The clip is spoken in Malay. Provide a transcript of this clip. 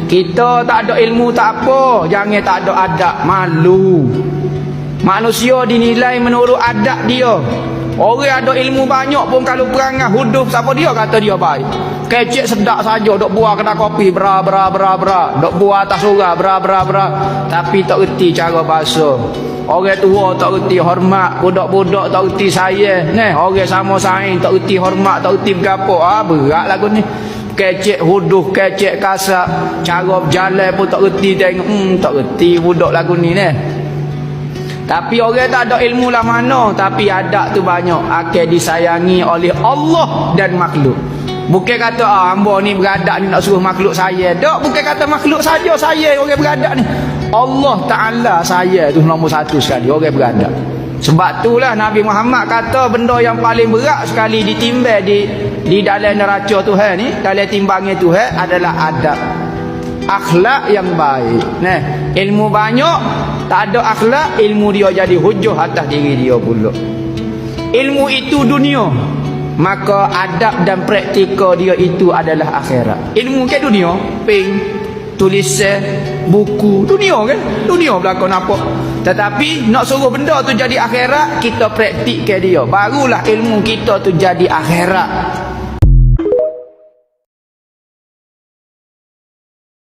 Kita tak ada ilmu tak apa, jangan tak ada adab, malu. Manusia dinilai menurut adab dia. Orang ada ilmu banyak pun kalau perangai huduf siapa dia kata dia baik. Kecek sedak saja dok buah kedai kopi bra. Dok buah atas orang bra. Tapi tak reti cara bahasa. Orang tua tak reti hormat, budak-budak tak reti sayang. Orang sama saing tak reti hormat, tak reti bergapo. Berat lagu ni. Kecek huduf, kecek kasar, cara berjalan pun tak reti tengok. Tak reti budak lagu ni Tapi orang tak ada ilmu lah mana, tapi adab tu banyak, akan disayangi oleh Allah dan makhluk. Bukan kata hamba ni beradab ni nak suruh makhluk saya. Tak, bukan kata makhluk saja saya orang beradab ni. Allah Ta'ala saya tu nombor satu sekali orang beradab. Sebab itulah Nabi Muhammad kata benda yang paling berat sekali ditimbang di dalam neraca Tuhan ni, dalam timbangnya Tuhan adalah adab. Akhlak yang baik. Ilmu banyak, tak ada akhlak, ilmu dia jadi hujah atas diri dia pula. Ilmu itu dunia, maka adab dan praktika dia itu adalah akhirat. Ilmu ke dunia, ping, tulisan, buku, dunia kan? Dunia belakang nampak. Tetapi nak suruh benda tu jadi akhirat, kita praktik ke dia. Barulah ilmu kita tu jadi akhirat.